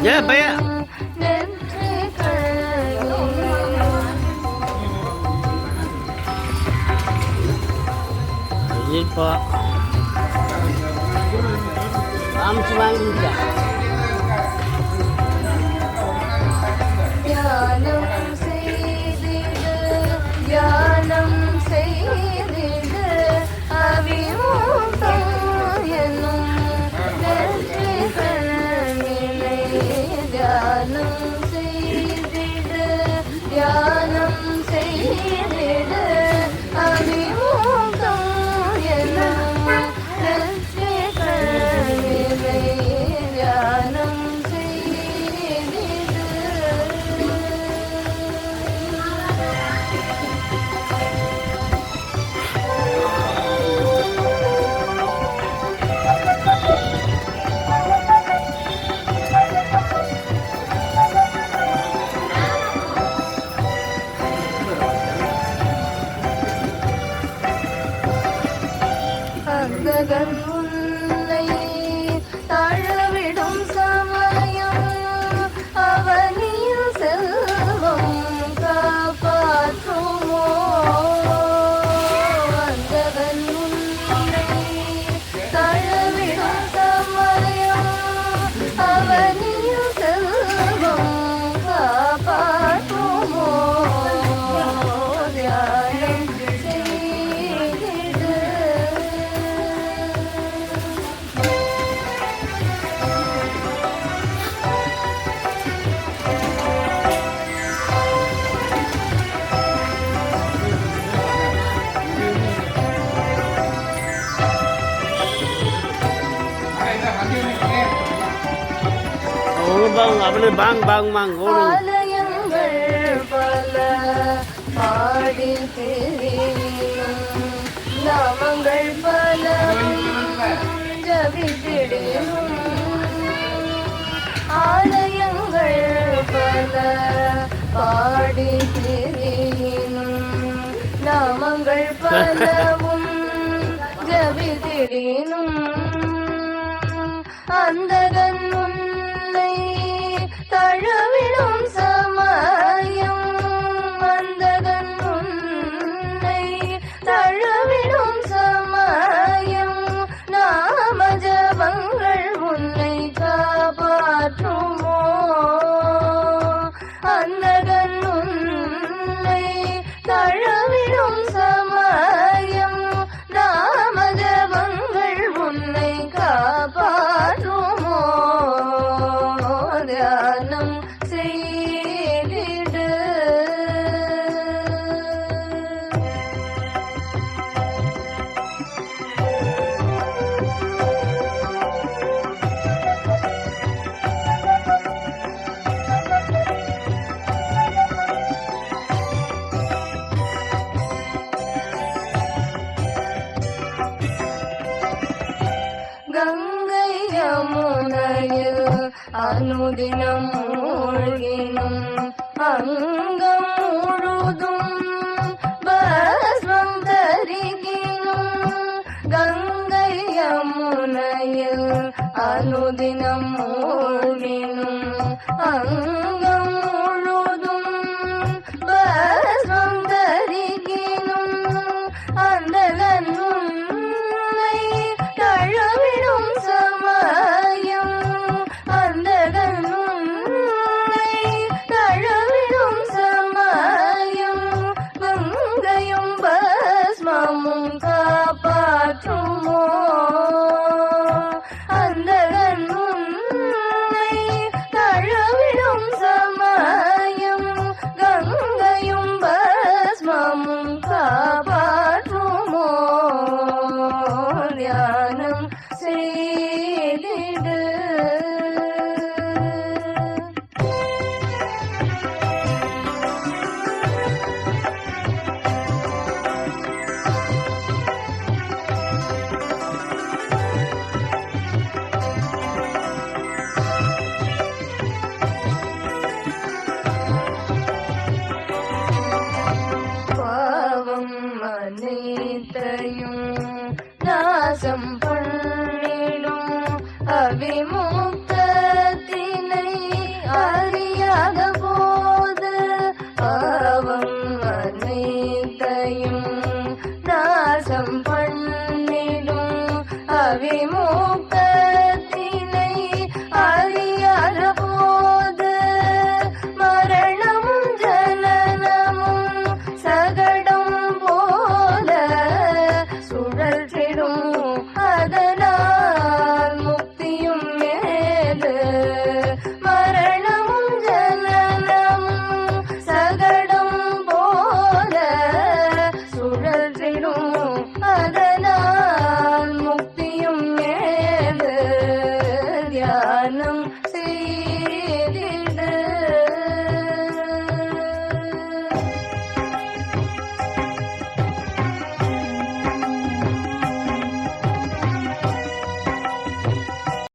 ஏ பையா இப்போ அமுச்சு வாங்கிட்டா தியானம் செய்திடு அவிமுகம் என்னும் நெற்றிக்கண்ணிலே தியானம் செய்திடு தியானம் செய்திடு அவிமுகம் என்னும் நெற்றிக்கண்ணிலே தியானம் அந்தகன் உன்னை தழுவிடும் சமயம் அவனியில் செல்வம் காப்பாற்றுமோ அந்தகன் உன்னை தழுவிடும் சமயம் அவனியில் செல்வம் காப்பாற்றுமோ தியானம் ஆலயங்கள் பல பாடி திரியும் நாமங்கள் பல ஜபித்திடும் ஆலயங்கள் பல பாடி திரியும் நாமங்கள் பலவும் ஜபித்திடினும் அந்தகன் உன்னை தழுவிடும் சமயம் அந்தகன் உன்னை தழுவிடும் சமயம் நாம ஜபங்கள் உன்னை காப்பாற்றுமோ அந்தகன் உன்னை தழுவிடும் சமயம் நாம ஜபங்கள் உன்னை காப்பாற்றுமோ தியானம் செய்திடு கங்கை யமுனையில் அனுதினம் மூழ்கினும் அங்கம் முழுதும் பஸ்மம் தரிகினும் கங்கை யமுனையில் அனுதினம் மூழ்கினும் அங்கம் முழுதும் பஸ்மம் தரிகினும் அந்தகன் உன்னை தழுவிடும் சமயம் அந்தகன் உன்னை தழுவிடும் சமயம் கங்கையும் பஸ்மமும் காப்பாற்றுமோ அந்தகன் உன்னை தழுவிடும் சமயம் கங்கையும் பஸ்மமும் காப்பாற்றுமோ தியானம் செய்திடு பாவம் அனைத்தையும் நாசம் பண்ணிடும் விமோ